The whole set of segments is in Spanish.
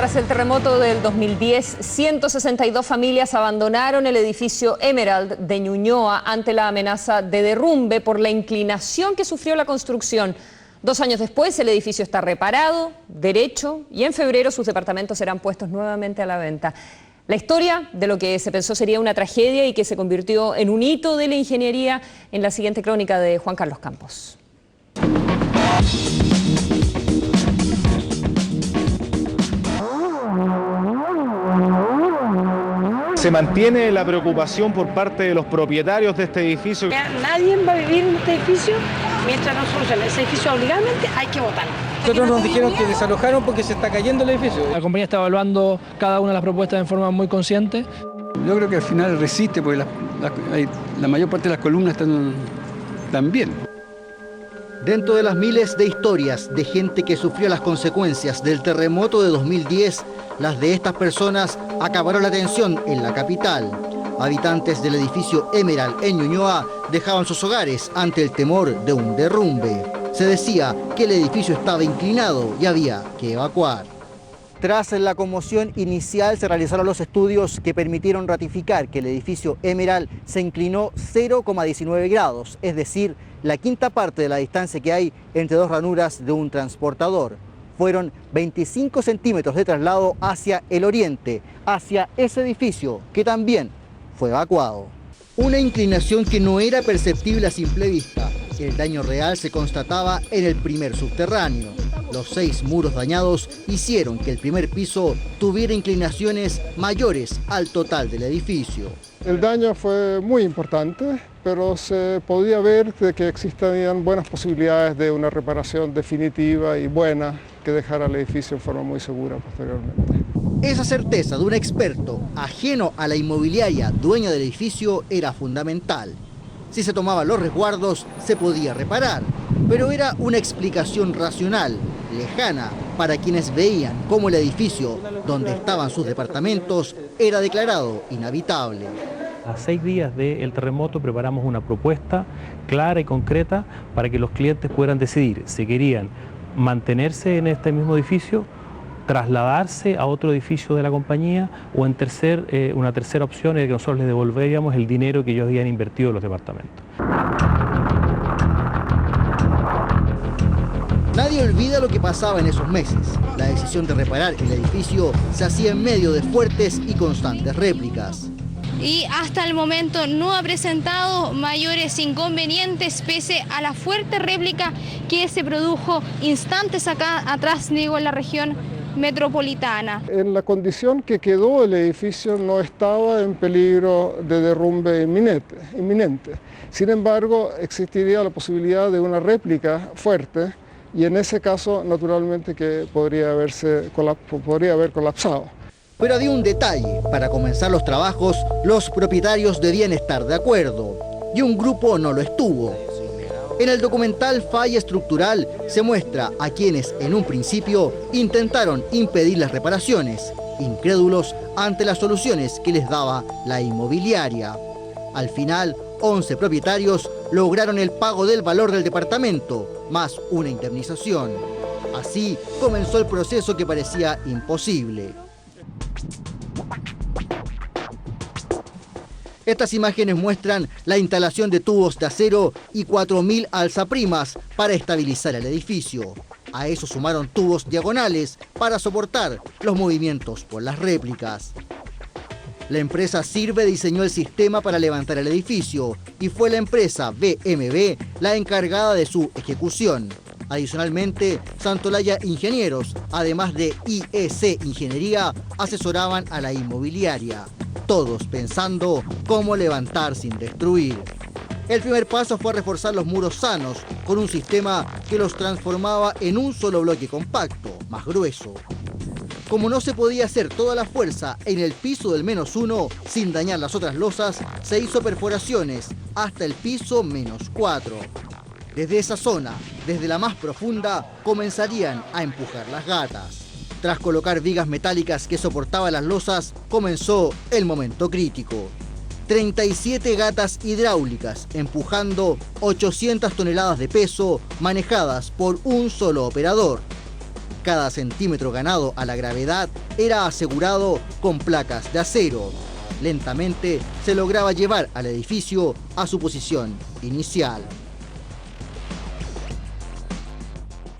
Tras el terremoto del 2010, 162 familias abandonaron el edificio Emerald de Ñuñoa ante la amenaza de derrumbe por la inclinación que sufrió la construcción. 2 años después, el edificio está reparado, derecho, y en febrero sus departamentos serán puestos nuevamente a la venta. La historia de lo que se pensó sería una tragedia y que se convirtió en un hito de la ingeniería en la siguiente crónica de Juan Carlos Campos. Se mantiene la preocupación por parte de los propietarios de este edificio. Nadie va a vivir en este edificio mientras no solucione ese edificio. Obligadamente hay que votarlo. Nosotros nos dijeron que desalojaron porque se está cayendo el edificio. La compañía está evaluando cada una de las propuestas de forma muy consciente. Yo creo que al final resiste porque la mayor parte de las columnas están bien. Dentro de las miles de historias de gente que sufrió las consecuencias del terremoto de 2010, las de estas personas acabaron la tensión en la capital. Habitantes del edificio Emerald en Ñuñoa dejaban sus hogares ante el temor de un derrumbe. Se decía que el edificio estaba inclinado y había que evacuar. Tras la conmoción inicial se realizaron los estudios que permitieron ratificar que el edificio Emerald se inclinó 0,19 grados, es decir, la quinta parte de la distancia que hay entre dos ranuras de un transportador. Fueron 25 centímetros de traslado hacia el oriente, hacia ese edificio que también fue evacuado. Una inclinación que no era perceptible a simple vista. El daño real se constataba en el primer subterráneo. Los 6 muros dañados hicieron que el primer piso tuviera inclinaciones mayores al total del edificio. El daño fue muy importante, pero se podía ver de que existían buenas posibilidades de una reparación definitiva y buena que dejara el edificio en forma muy segura posteriormente. Esa certeza de un experto ajeno a la inmobiliaria dueña del edificio era fundamental. Si se tomaban los resguardos, se podía reparar, pero era una explicación racional, lejana, para quienes veían cómo el edificio donde estaban sus departamentos era declarado inhabitable. A 6 días del terremoto preparamos una propuesta clara y concreta para que los clientes pudieran decidir si querían mantenerse en este mismo edificio, trasladarse a otro edificio de la compañía o en una tercera opción es que nosotros les devolveríamos el dinero que ellos habían invertido en los departamentos. Nadie olvida lo que pasaba en esos meses. La decisión de reparar el edificio se hacía en medio de fuertes y constantes réplicas. Y hasta el momento no ha presentado mayores inconvenientes pese a la fuerte réplica que se produjo instantes acá atrás, digo, en la región metropolitana. En la condición que quedó el edificio no estaba en peligro de derrumbe inminente. Sin embargo, existiría la posibilidad de una réplica fuerte y en ese caso naturalmente que podría haber colapsado. Pero había un detalle: para comenzar los trabajos, los propietarios debían estar de acuerdo, y un grupo no lo estuvo. En el documental Falla Estructural se muestra a quienes en un principio intentaron impedir las reparaciones, incrédulos ante las soluciones que les daba la inmobiliaria. Al final, 11 propietarios lograron el pago del valor del departamento, más una indemnización. Así comenzó el proceso que parecía imposible. Estas imágenes muestran la instalación de tubos de acero y 4.000 alzaprimas para estabilizar el edificio. A eso sumaron tubos diagonales para soportar los movimientos por las réplicas. La empresa Sirve diseñó el sistema para levantar el edificio y fue la empresa BMB la encargada de su ejecución. Adicionalmente, Santolaya Ingenieros, además de IEC Ingeniería, asesoraban a la inmobiliaria, todos pensando cómo levantar sin destruir. El primer paso fue reforzar los muros sanos con un sistema que los transformaba en un solo bloque compacto, más grueso. Como no se podía hacer toda la fuerza en el piso del -1 sin dañar las otras losas, se hizo perforaciones hasta el piso -4. Desde esa zona, desde la más profunda, comenzarían a empujar las gatas. Tras colocar vigas metálicas que soportaban las losas, comenzó el momento crítico. 37 gatas hidráulicas empujando 800 toneladas de peso manejadas por un solo operador. Cada centímetro ganado a la gravedad era asegurado con placas de acero. Lentamente se lograba llevar al edificio a su posición inicial.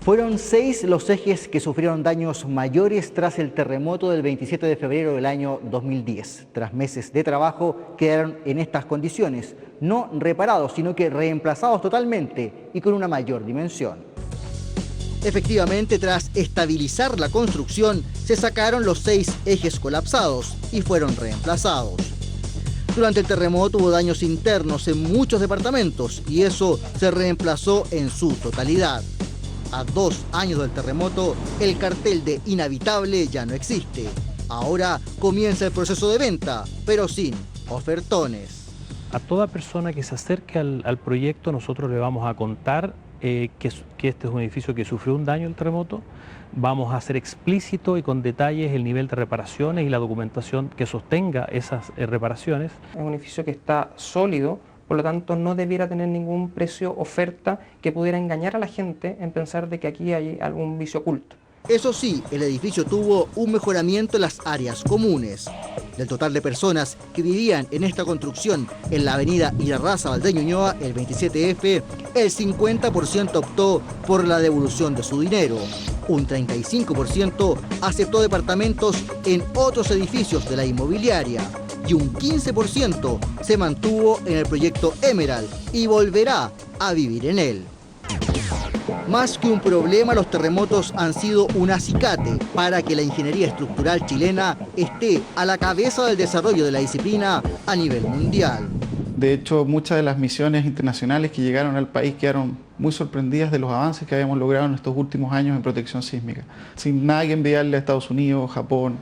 Fueron 6 los ejes que sufrieron daños mayores tras el terremoto del 27 de febrero del año 2010. Tras meses de trabajo quedaron en estas condiciones, no reparados, sino que reemplazados totalmente y con una mayor dimensión. Efectivamente, tras estabilizar la construcción, se sacaron los 6 ejes colapsados y fueron reemplazados. Durante el terremoto hubo daños internos en muchos departamentos y eso se reemplazó en su totalidad. A 2 años del terremoto, el cartel de inhabitable ya no existe. Ahora comienza el proceso de venta, pero sin ofertones. A toda persona que se acerque al proyecto, nosotros le vamos a contar que este es un edificio que sufrió un daño en el terremoto. Vamos a hacer explícito y con detalles el nivel de reparaciones y la documentación que sostenga esas reparaciones. Es un edificio que está sólido, por lo tanto no debiera tener ningún precio oferta que pudiera engañar a la gente en pensar de que aquí hay algún vicio oculto. Eso sí, el edificio tuvo un mejoramiento en las áreas comunes. Del total de personas que vivían en esta construcción en la avenida Irarrázaval de Ñuñoa, el 27F, el 50% optó por la devolución de su dinero. Un 35% aceptó departamentos en otros edificios de la inmobiliaria. Y un 15% se mantuvo en el proyecto Emerald y volverá a vivir en él. Más que un problema, los terremotos han sido un acicate para que la ingeniería estructural chilena esté a la cabeza del desarrollo de la disciplina a nivel mundial. De hecho, muchas de las misiones internacionales que llegaron al país quedaron muy sorprendidas de los avances que habíamos logrado en estos últimos años en protección sísmica. Sin nada que enviarle a Estados Unidos, Japón,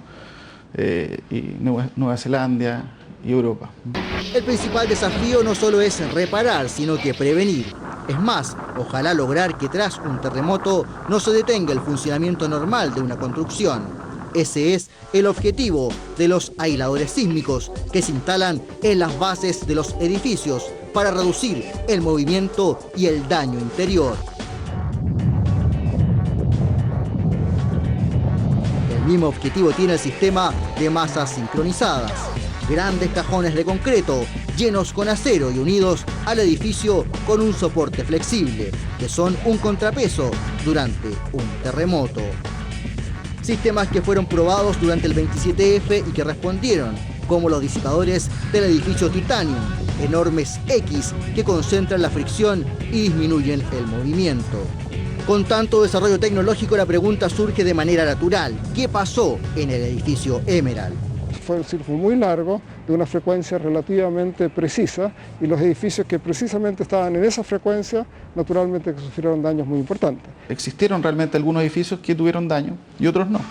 y Nueva Zelanda y Europa. El principal desafío no solo es reparar, sino que prevenir. Es más, ojalá lograr que tras un terremoto no se detenga el funcionamiento normal de una construcción. Ese es el objetivo de los aisladores sísmicos que se instalan en las bases de los edificios para reducir el movimiento y el daño interior. El mismo objetivo tiene el sistema de masas sincronizadas. Grandes cajones de concreto llenos con acero y unidos al edificio con un soporte flexible, que son un contrapeso durante un terremoto. Sistemas que fueron probados durante el 27F y que respondieron, como los disipadores del edificio Titanium, enormes X que concentran la fricción y disminuyen el movimiento. Con tanto desarrollo tecnológico, la pregunta surge de manera natural: ¿qué pasó en el edificio Emerald? Fue un círculo muy largo, de una frecuencia relativamente precisa, y los edificios que precisamente estaban en esa frecuencia, naturalmente que sufrieron daños muy importantes. Existieron realmente algunos edificios que tuvieron daño y otros no,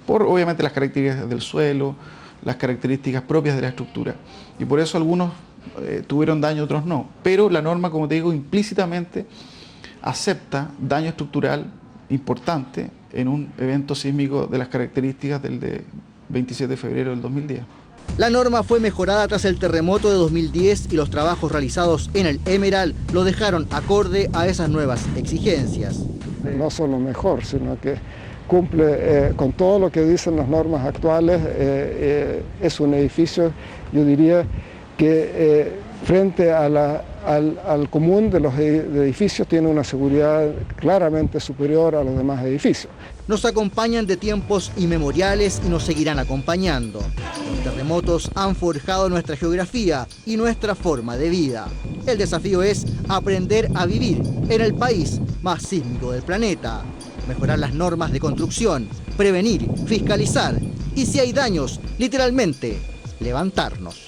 por obviamente las características del suelo, las características propias de la estructura, y por eso algunos tuvieron daño, otros no. Pero la norma, como te digo, implícitamente acepta daño estructural importante en un evento sísmico de las características del de 27 de febrero del 2010. La norma fue mejorada tras el terremoto de 2010 y los trabajos realizados en el Emerald lo dejaron acorde a esas nuevas exigencias. No solo mejor, sino que cumple con todo lo que dicen las normas actuales. Es un edificio, yo diría, que frente al común de los edificios tiene una seguridad claramente superior a los demás edificios. Nos acompañan de tiempos inmemoriales y nos seguirán acompañando. Los terremotos han forjado nuestra geografía y nuestra forma de vida. El desafío es aprender a vivir en el país más sísmico del planeta. Mejorar las normas de construcción, prevenir, fiscalizar y, si hay daños, literalmente, levantarnos.